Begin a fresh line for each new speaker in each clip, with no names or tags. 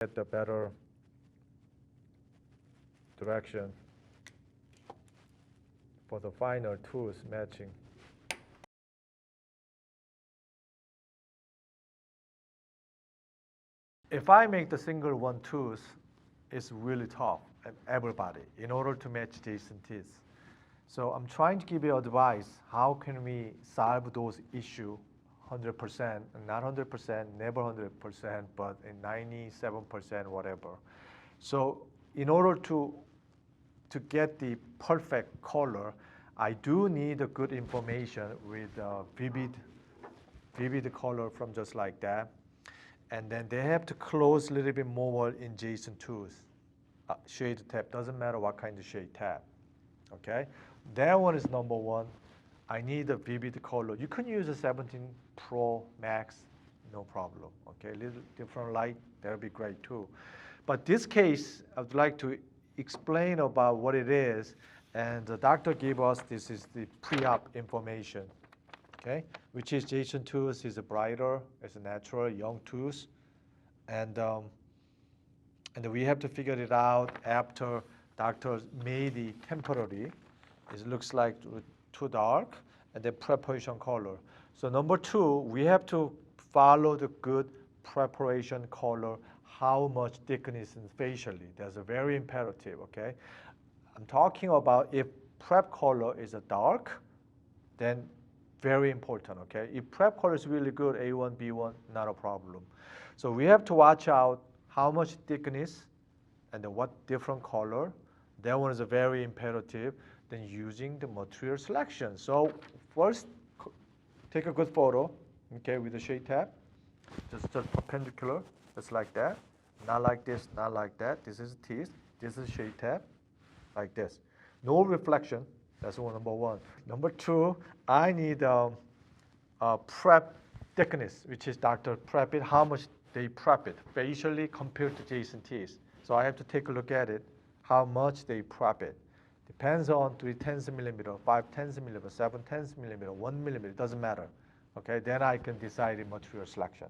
get the better direction for the final tools matching. If I make the single one tooth, it's really tough at everybody in order to match Jason teeth. So I'm trying to give you advice. How can we solve those issues 100%, not 100%, never 100%, but in 97%, whatever. So in order to get the perfect color, I do need a good information with vivid color from just like that. And then they have to close a little bit more in Jason tooth. Shade tab, doesn't matter what kind of shade tab, okay? That one is number one. I need a vivid color. You can use a 17 Pro Max, no problem, okay? A little different light, that'll be great too. But this case, I would like to explain about what it is, and the doctor gave us, this is the pre-op information, okay? Which is Jason tooth is brighter, it's a natural young tooth, and we have to figure it out after doctor made the temporary. It looks like too dark, and then preparation color. So number two, we have to follow the good preparation color, how much thickness and facially. That's a very imperative, okay? I'm talking about if prep color is a dark, then very important, okay? If prep color is really good, A1, B1, not a problem. So we have to watch out how much thickness and then what different color. That one is a very imperative. Then using the material selection. So first, take a good photo, okay, with the shade tab. Just perpendicular, just like that. Not like this, not like that. This is teeth. This is shade tab, like this. No reflection. That's one, number one. Number two, I need prep thickness, which is Dr. Prep it, how much they prep it facially compared to Jason teeth. So I have to take a look at it, how much they prep it. Depends on 3/10 millimeter, 5/10 millimeter, 7/10 millimeter, 1 millimeter, doesn't matter. Okay, then I can decide the material selection.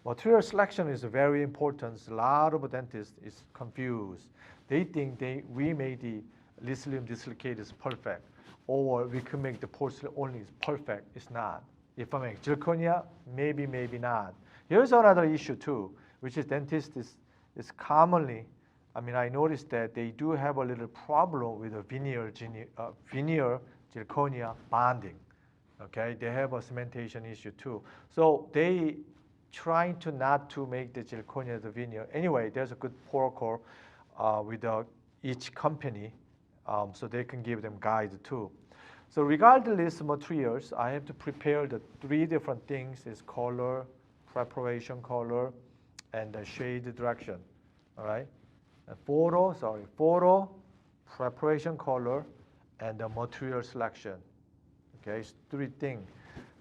Material selection is very important. A lot of dentists is confused. They think we made the lithium dislocate is perfect, or we can make the porcelain only is perfect. It's not. If I make zirconia, maybe, maybe not. Here's another issue too, which is dentist is commonly, I noticed that they do have a little problem with the veneer zirconia bonding. Okay, they have a cementation issue too. So they trying to not to make the zirconia the veneer. Anyway, there's a good protocol with each company, so they can give them guide too. So regardless of materials, I have to prepare the three different things: is color, preparation color, and the shade direction. All right. Photo, preparation color, and the material selection. Okay, it's three things.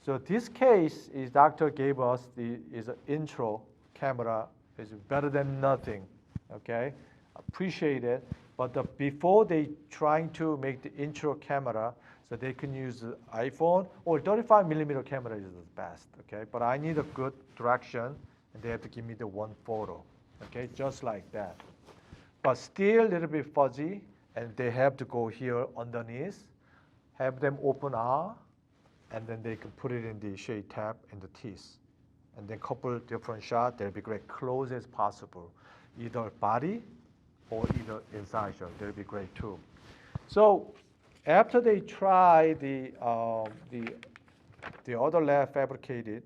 So this case is doctor gave us is an intro camera is better than nothing. Okay, appreciate it. But before they trying to make the intro camera, so they can use the iPhone or 35 millimeter camera is the best. Okay, but I need a good direction, and they have to give me the one photo. Okay, just like that. But still a little bit fuzzy, and they have to go here underneath, have them open up, and then they can put it in the shade tab in the teeth. And then couple different shots, they'll be great, close as possible. Either body or either incisor, they'll be great too. So after they try the other lab fabricated,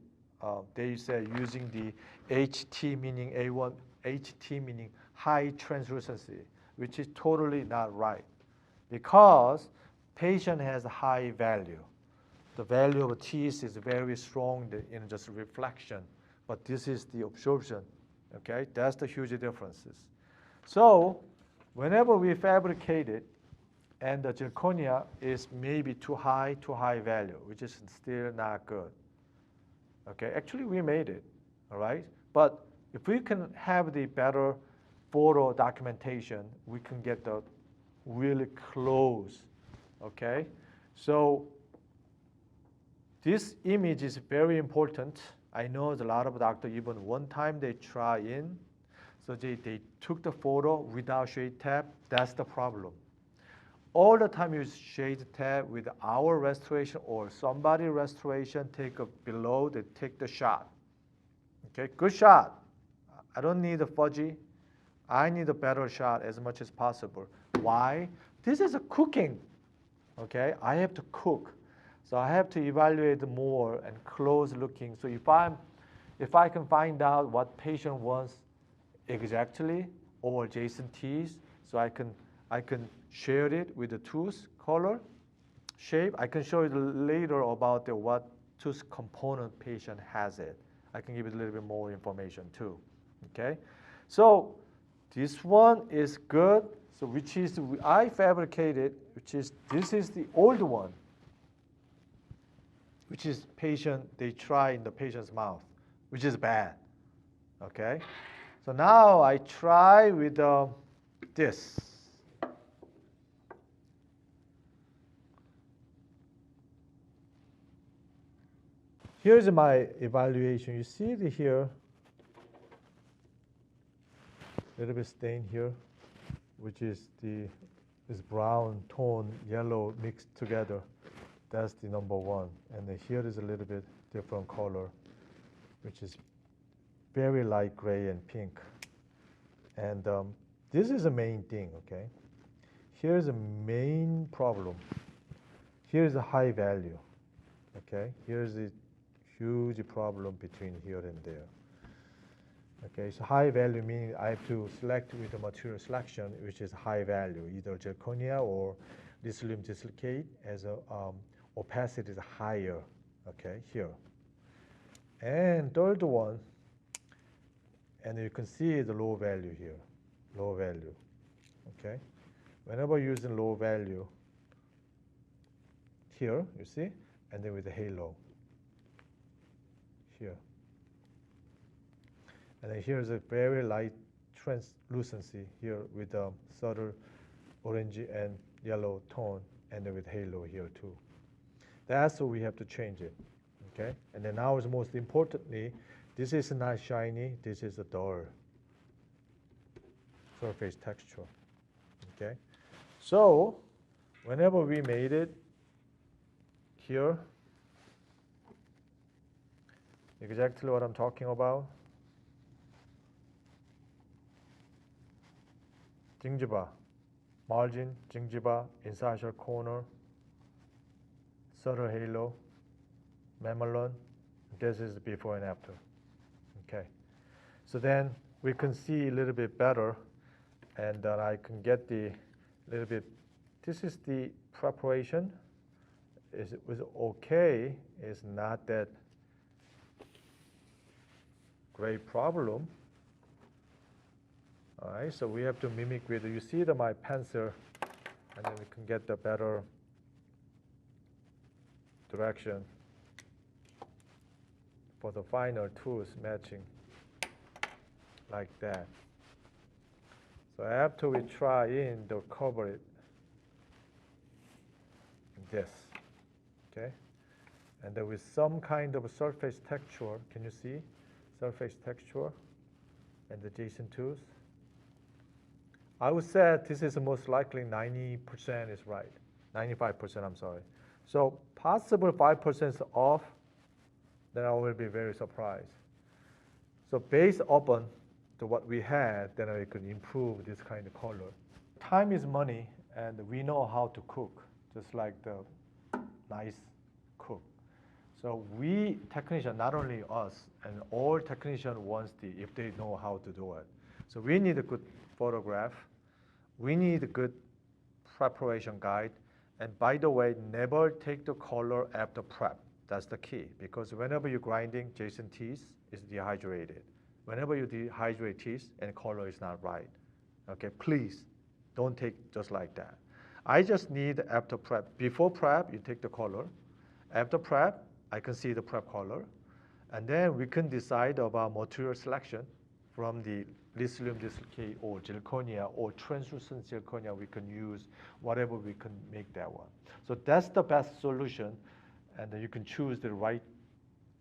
they say using the HT meaning A1, HT meaning high translucency, which is totally not right, because patient has a high value. The value of teeth is very strong in just reflection, but this is the absorption. Okay, that's the huge differences. So whenever we fabricate it, and the zirconia is maybe too high value, which is still not good. Okay, actually we made it, all right? But if we can have the better photo documentation, we can get the really close, okay? So this image is very important. I know a lot of doctors, even one time they try in. So they took the photo without shade tab. That's the problem. All the time you shade tab with our restoration or somebody restoration, take a below, they take the shot. Okay, good shot. I don't need a fudgy. I need a better shot as much as possible. Why? This is a cooking. Okay, I have to cook. So I have to evaluate more and close looking. So if I can find out what patient wants exactly or adjacent teeth, so I can share it with the tooth color, shape. I can show you later about what tooth component patient has it. I can give you a little bit more information too. Okay, so this one is good. So which is I fabricated, this is the old one, which is patient, they try in the patient's mouth, which is bad. Okay, so now I try with this. Here's my evaluation. You see it here, a little bit stain here, which is this brown tone, yellow mixed together. That's the number one. And then here is a little bit different color, which is very light gray and pink. And this is the main thing, okay? Here's the main problem. Here's a high value, okay? Here's the huge problem between here and there. Okay, so high value meaning I have to select with the material selection, which is high value, either zirconia or lithium disilicate as a opacity is higher, okay, here. And third one, and you can see the low value here, low value, okay? Whenever using low value, here, you see, and then with the halo, here. And then here's a very light translucency here with a subtle orange and yellow tone, and then with halo here too. That's what we have to change it, okay? And then now is most importantly, this is not shiny, this is a dull surface texture, okay? So whenever we made it here, exactly what I'm talking about. gingiva, margin, gingiva, incisor corner, subtle halo, mamelon. This is before and after. Okay, so then we can see a little bit better, and then I can get the little bit. This is the preparation. It was okay. It's not that great problem. All right, so we have to mimic with, you see my pencil, and then we can get the better direction for the final tools matching like that. So after we try in, they'll cover it in this, okay? And then with some kind of a surface texture, can you see? Surface texture and the adjacent tools. I would say this is most likely 90% is right. 95%, I'm sorry. So possible 5% is off, then I will be very surprised. So based upon what we had, then we could improve this kind of color. Time is money, and we know how to cook, just like the nice cook. So we technician, not only us, and all technicians wants if they know how to do it. So we need a good photograph. We need a good preparation guide. And by the way, never take the color after prep. That's the key, because whenever you're grinding, adjacent teeth is dehydrated. Whenever you dehydrate teeth and color is not right, okay, please don't take just like that. I just need after prep. Before prep, you take the color. After prep, I can see the prep color. And then we can decide about material selection from the lithium disilicate or zirconia or translucent zirconia. We can use whatever we can make that one. So that's the best solution. And then you can choose the right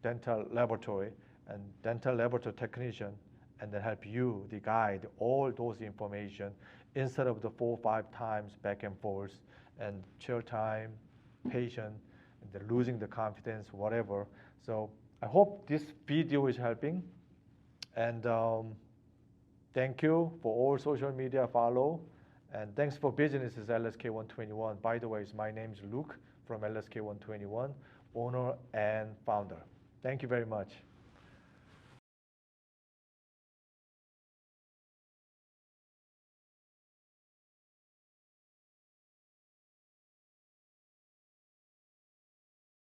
dental laboratory and dental laboratory technician and then help you, the guide, all those information instead of the 4 or 5 times back and forth and chair time, patient, and they're losing the confidence, whatever. So I hope this video is helping. And thank you for all social media follow. And thanks for businesses LSK121. By the way, my name is Luke from LSK121, owner and founder. Thank you very much.